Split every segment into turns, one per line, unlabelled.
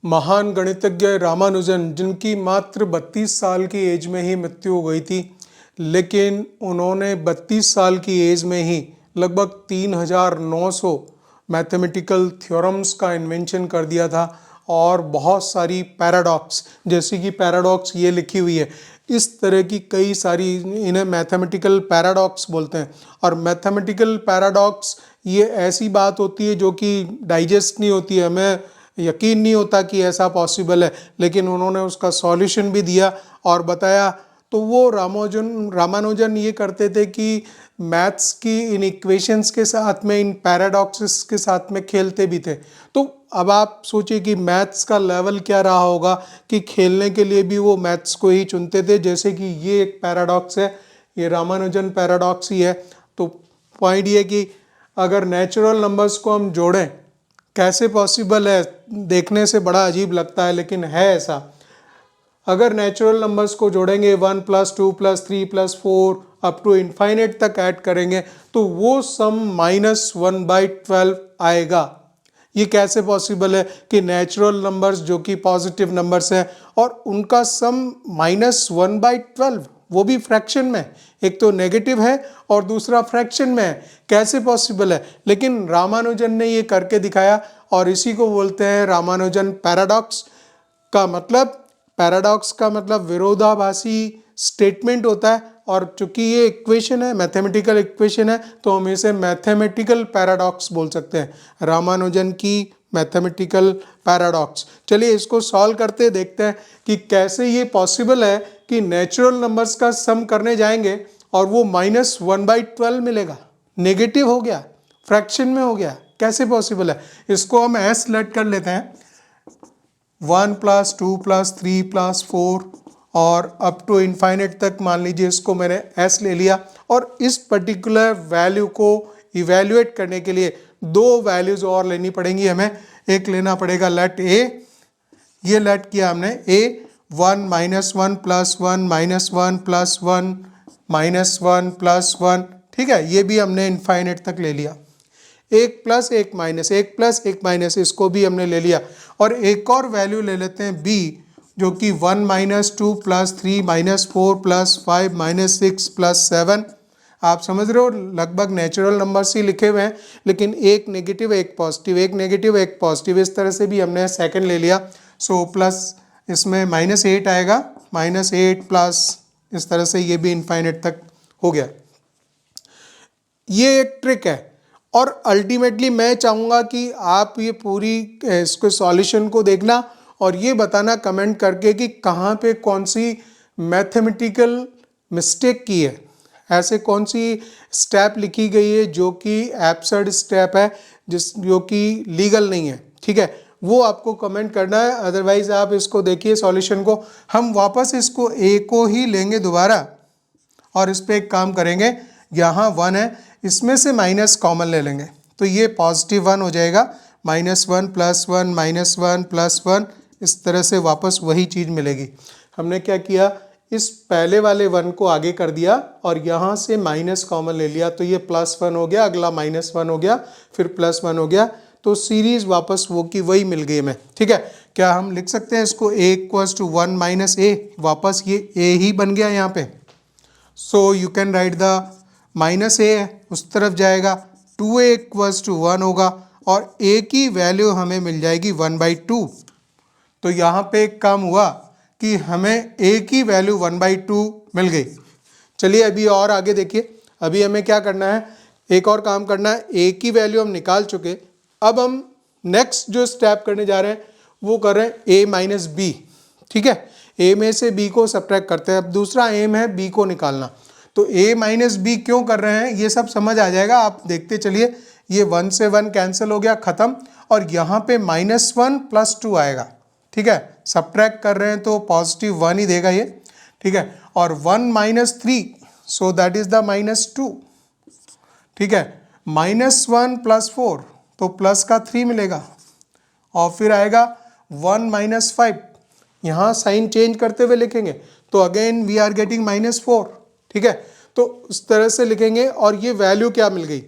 महान गणितज्ञ रामानुजन, जिनकी मात्र 32 साल की एज में ही मृत्यु हो गई थी, लेकिन उन्होंने 32 साल की एज में ही लगभग 3900 मैथमेटिकल थ्योरम्स का इन्वेंशन कर दिया था और बहुत सारी पैराडॉक्स, जैसे कि पैराडॉक्स ये लिखी हुई है, इस तरह की कई सारी, इन्हें मैथमेटिकल पैराडॉक्स बोलते हैं। और मैथमेटिकल पैराडॉक्स ये ऐसी बात होती है जो कि डाइजेस्ट नहीं होती है, हमें यकीन नहीं होता कि ऐसा पॉसिबल है, लेकिन उन्होंने उसका सॉल्यूशन भी दिया और बताया। तो वो रामानुजन ये करते थे कि मैथ्स की इन इक्वेशंस के साथ में, इन पैराडॉक्सेस के साथ में खेलते भी थे। तो अब आप सोचिए कि मैथ्स का लेवल क्या रहा होगा कि खेलने के लिए भी वो मैथ्स को ही चुनते थे। जैसे कि ये एक पैराडॉक्स है, ये रामानुजन पैराडॉक्स ही है। तो पॉइंट ये कि अगर नेचुरल नंबर्स को हम जोड़ें, कैसे पॉसिबल है, देखने से बड़ा अजीब लगता है लेकिन है ऐसा। अगर नेचुरल नंबर्स को जोड़ेंगे 1 + 2 + 3 + 4 अप टू इनफाइनाइट तक ऐड करेंगे तो वो सम -1/12 आएगा। ये कैसे पॉसिबल है कि नेचुरल नंबर्स जो कि पॉजिटिव नंबर्स हैं और उनका सम -1/12, वो भी फ्रैक्शन में। एक तो नेगेटिव है और दूसरा फ्रैक्शन में है, कैसे पॉसिबल है। लेकिन रामानुजन ने ये करके दिखाया और इसी को बोलते हैं रामानुजन पैराडॉक्स। पैराडॉक्स का मतलब विरोधाभासी स्टेटमेंट होता है, और चूंकि ये इक्वेशन है, मैथमेटिकल इक्वेशन है, तो हम इसे मैथमेटिकल पैराडॉक्स बोल सकते हैं। रामानुजन की मैथमेटिकल पैराडॉक्स। चलिए इसको सॉल्व करते देखते हैं कि कैसे ये पॉसिबल है कि नेचुरल नंबर्स का सम करने जाएंगे और वो -1/12 मिलेगा। नेगेटिव हो गया, फ्रैक्शन में हो गया, कैसे पॉसिबल है। इसको हम एस लेट कर लेते हैं, 1 + 2 + 3 + 4 और अप टू इनफाइनाइट तक मान लीजिए इसको मैंने एस ले लिया। और इस पर्टिकुलर वैल्यू को इवेल्युएट करने के लिए दो वैल्यूज और लेनी पड़ेंगी हमें। एक लेना पड़ेगा लेट ए, ये लेट किया हमने ए, 1 - 1 + 1 -1 + 1 -1 + 1, ठीक है, ये भी हमने इनफाइनाइट तक ले लिया। 1 + 1 - 1 + 1 - इसको भी हमने ले लिया। और एक और वैल्यू ले लेते हैं बी, जो कि 1 - 2 + 3 - 4 + 5 - 6 + 7। आप समझ रहे हो, लगभग नेचुरल नंबर्स ही लिखे हुए हैं, लेकिन एक नेगेटिव एक पॉजिटिव, एक नेगेटिव एक पॉजिटिव, इस तरह से भी हमने सेकंड ले लिया। सो प्लस इसमें -8 आएगा, -8 प्लस इस तरह से ये भी इनफाइनाइट तक हो गया। ये एक ट्रिक है और अल्टीमेटली मैं चाहूँगा कि आप ये पूरी इसको सॉल्यूशन को देखना और ये बताना कमेंट करके कि कहाँ पे कौन सी मैथमेटिकल मिस्टेक की है, ऐसे कौन सी स्टेप लिखी गई है जो कि एब्सर्ड स्टेप है, जो कि लीगल नहीं है, ठीक है, वो आपको कमेंट करना है। अदरवाइज आप इसको देखिए सॉल्यूशन को। हम वापस इसको ए को ही लेंगे दोबारा और इस पर एक काम करेंगे। यहाँ 1 है, इसमें से माइनस कॉमन ले लेंगे तो ये +1 हो जाएगा। -1 + 1 -1 + 1, इस तरह से वापस वही चीज़ मिलेगी। हमने क्या किया, इस पहले वाले 1 को आगे कर दिया और यहाँ से माइनस कॉमन ले लिया तो ये +1 हो गया, अगला -1 हो गया, फिर +1 हो गया, तो सीरीज वापस वो की वही मिल गई हमें, ठीक है। क्या हम लिख सकते हैं इसको a = 1 - a, वापस ये a ही बन गया यहाँ पे। So you can write the -a उस तरफ जाएगा, 2a = 1 होगा और a की वैल्यू हमें मिल जाएगी 1/2। तो यहाँ पे एक काम हुआ कि हमें a की वैल्यू 1/2 मिल गई। चलिए अभी और आगे देखिए, अभी हमें क्या करना है, एक और काम करना है। a की वैल्यू हम निकाल चुके, अब हम नेक्स्ट जो स्टेप करने जा रहे हैं वो कर रहे हैं a - b, ठीक है। a में से b को सब्ट्रैक्ट करते हैं। अब दूसरा एम है b को निकालना, तो a - b क्यों कर रहे हैं ये सब समझ आ जाएगा, आप देखते चलिए। ये 1 से 1 कैंसिल हो गया, खत्म, और यहाँ पे -1 + 2 आएगा, ठीक है। सब्ट्रैक्ट कर रहे हैं तो +1 ही देगा ये, ठीक है। और 1 - 3, सो दैट इज द -2, ठीक है। -1 + 4 तो प्लस का 3 मिलेगा, और फिर आएगा 1 - 5, यहाँ साइन चेंज करते हुए लिखेंगे तो अगेन वी आर गेटिंग -4, ठीक है। तो इस तरह से लिखेंगे और ये वैल्यू क्या मिल गई।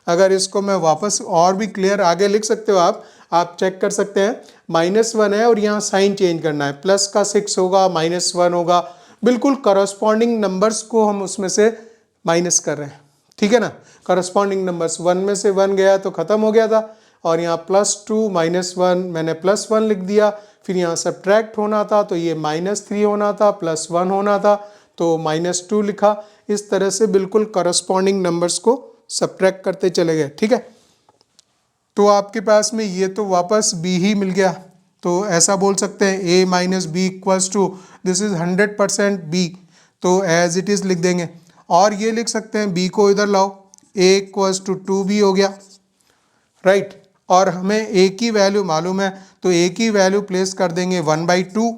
अगर इसको मैं वापस और भी क्लियर आगे लिख सकते हो आप, आप चेक कर सकते हैं -1 है और यहाँ साइन चेंज करना है, प्लस का 6 होगा, -1 होगा, बिल्कुल करस्पॉन्डिंग नंबर्स को हम उसमें से माइनस कर रहे हैं, ठीक है ना। करस्पॉन्डिंग नंबर्स 1 में से 1 गया तो खत्म हो गया था, और यहाँ +2 -1 मैंने +1 लिख दिया, फिर यहाँ सब्ट्रैक्ट होना था तो ये -3 होना था, +1 होना था तो -2 लिखा। इस तरह से बिल्कुल करस्पॉन्डिंग नंबर्स को सब्ट्रैक्ट करते चले गए, ठीक है। तो आपके पास में ये तो वापस b ही मिल गया, तो ऐसा बोल सकते हैं a - b equals to this is 100% b, तो एज इट इज लिख देंगे। और ये लिख सकते हैं b को इधर लाओ, a इक्वल्स टू 2b हो गया, राइट। और हमें a की वैल्यू मालूम है तो a की वैल्यू प्लेस कर देंगे 1/2,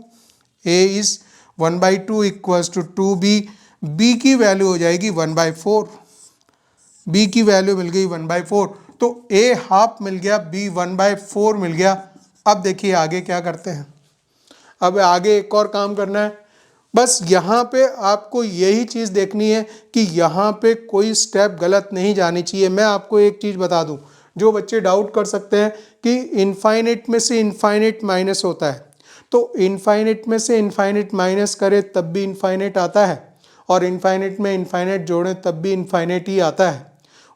a is 1/2 equals to 2b, b की वैल्यू हो जाएगी 1/4, b की वैल्यू मिल गई 1/4, तो a हाफ मिल गया, b 1/4 मिल गया। अब देखिए आगे क्या करते हैं, अब आगे एक और काम करना है। बस यहाँ पे आपको यही चीज़ देखनी है कि यहाँ पे कोई स्टेप गलत नहीं जानी चाहिए। मैं आपको एक चीज़ बता दूँ, जो बच्चे डाउट कर सकते हैं कि इनफाइनाइट में से इनफाइनाइट माइनस होता है, तो इनफाइनाइट में से इनफाइनाइट माइनस करें तब भी इनफाइनाइट आता है, और इनफाइनाइट में इनफाइनाइट जोड़ें तब भी इनफाइनाइट ही आता है।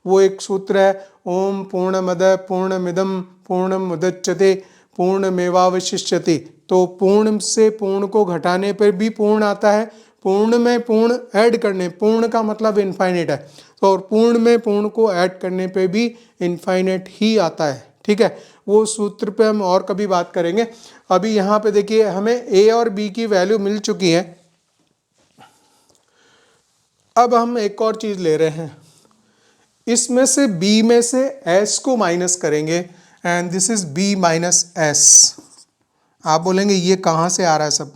वो एक सूत्र है, ओम पूर्णमद पूर्णमिदम पूर्णमुदच्यते पूर्णमेवावशिष्यते। तो पूर्ण से पूर्ण को घटाने पर भी पूर्ण आता है, पूर्ण में पूर्ण ऐड करने, पूर्ण का मतलब इनफाइनाइट है, तो और पूर्ण में पूर्ण को ऐड करने पे भी इनफाइनाइट ही आता है, ठीक है। वो सूत्र पे हम और कभी बात करेंगे। अभी यहाँ पे देखिए हमें a और b की वैल्यू मिल चुकी है। अब हम एक और चीज़ ले रहे हैं, इसमें से b में से s को माइनस करेंगे, and this is b minus s। आप बोलेंगे ये कहाँ से आ रहा है सब,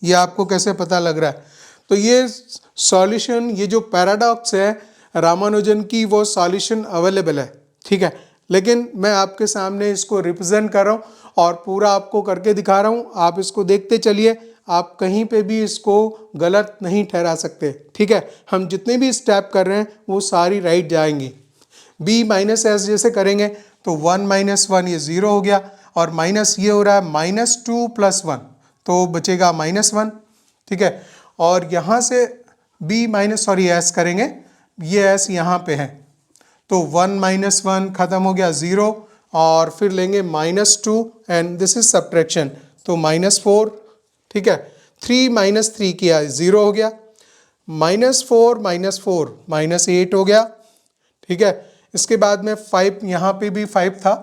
ये आपको कैसे पता लग रहा है? तो ये सॉल्यूशन, ये जो पैराडॉक्स है रामानुजन की, वो सॉल्यूशन अवेलेबल है, ठीक है। लेकिन मैं आपके सामने इसको रिप्रेजेंट कर रहा हूँ और पूरा आपको करके दिखा रहा हूँ, आप इसको देखते चलिए, आप कहीं पे भी इसको गलत नहीं ठहरा सकते, ठीक है। हम जितने भी स्टेप कर रहे हैं वो सारी राइट जाएंगी। b माइनस एस जैसे करेंगे तो 1 - 1 ये 0 हो गया, और माइनस ये हो रहा है -2 + 1, तो बचेगा -1, ठीक है। और यहाँ से b माइनस सॉरी s करेंगे, ये s यहाँ पे है, तो 1 - 1 खत्म हो गया 0, और फिर लेंगे -2 एंड दिस इज सब्ट्रैक्शन, तो -4, ठीक है। 3 - 3 किया 0 हो गया, -4 - 4 -8 हो गया, ठीक है। इसके बाद में 5, यहाँ पे भी 5 था,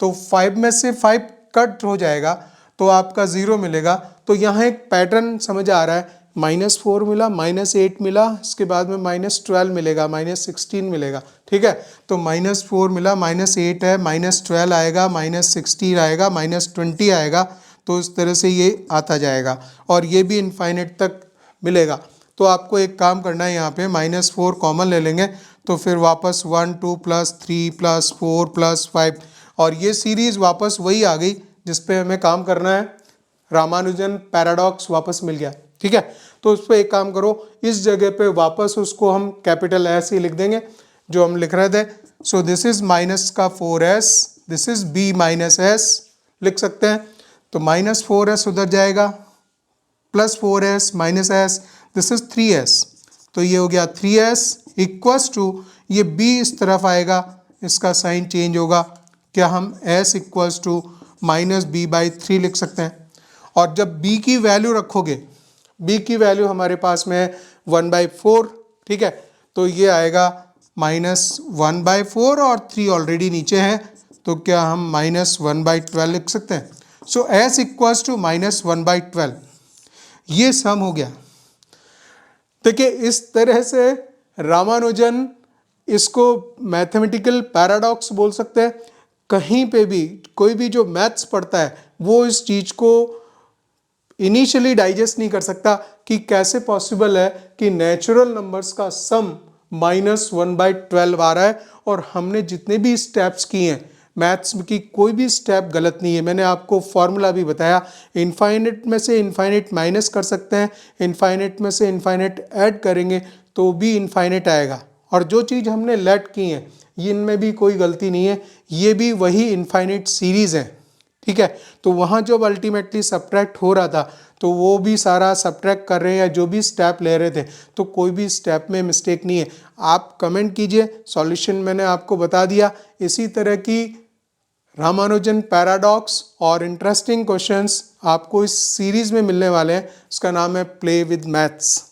तो 5 में से 5 कट हो जाएगा तो आपका 0 मिलेगा। तो यहाँ एक पैटर्न समझ आ रहा है, -4 मिला, -8 मिला, इसके बाद में -12 मिलेगा, -16 मिलेगा, ठीक है। तो -4 मिला, -8 है, -12 आएगा, -16 आएगा, -20 आएगा, तो इस तरह से ये आता जाएगा, और ये भी इनफाइनाइट तक मिलेगा। तो आपको एक काम करना है, यहाँ पे -4 कॉमन ले लेंगे, तो फिर वापस 1 2 + 3 + 4 + 5, और ये सीरीज वापस वही आ गई जिस पे हमें काम करना है। रामानुजन पैराडॉक्स वापस मिल गया, ठीक है। तो उस पर एक काम करो, इस जगह पे वापस उसको हम कैपिटल S ही लिख देंगे जो हम लिख रहे थे। सो दिस इज माइनस का 4s, this is b minus s लिख सकते हैं, तो -4s उधर जाएगा, +4s -s, this is 3s, तो ये हो गया 3s इक्वल्स टू, ये b इस तरफ आएगा, इसका साइन चेंज होगा, क्या हम s इक्वल्स टू -b/3 लिख सकते हैं। और जब b की वैल्यू रखोगे, b की वैल्यू हमारे पास में है 1/4, ठीक है, तो ये आएगा -1/4, और 3 ऑलरेडी नीचे है, तो क्या हम -1/12 लिख सकते हैं। सो s इक्वल्स टू -1/12, ये सम हो गया। देखिए इस तरह से रामानुजन इसको मैथमेटिकल पैराडॉक्स बोल सकते हैं। कहीं पे भी कोई भी जो मैथ्स पढ़ता है वो इस चीज़ को इनिशियली डाइजेस्ट नहीं कर सकता कि कैसे पॉसिबल है कि नेचुरल नंबर्स का सम -1/12 आ रहा है, और हमने जितने भी स्टेप्स किए हैं मैथ्स की कोई भी स्टेप गलत नहीं है। मैंने आपको फॉर्मूला भी बताया, इनफाइनाइट में से इनफाइनाइट माइनस कर सकते हैं, इनफाइनाइट में से इनफाइनाइट ऐड करेंगे तो भी इनफाइनाइट आएगा। और जो चीज़ हमने लेट की है ये इनमें भी कोई गलती नहीं है, ये भी वही इनफाइनाइट सीरीज़ है, ठीक है। तो वहाँ जब अल्टीमेटली सब्ट्रैक्ट हो रहा था तो वो भी सारा सब्ट्रैक्ट कर रहे हैं या जो भी स्टेप ले रहे थे, तो कोई भी स्टेप में मिस्टेक नहीं है। आप कमेंट कीजिए, सॉल्यूशन मैंने आपको बता दिया। इसी तरह की रामानुजन पैराडॉक्स और इंटरेस्टिंग क्वेश्चंस आपको इस सीरीज़ में मिलने वाले हैं। उसका नाम है प्ले विद मैथ्स।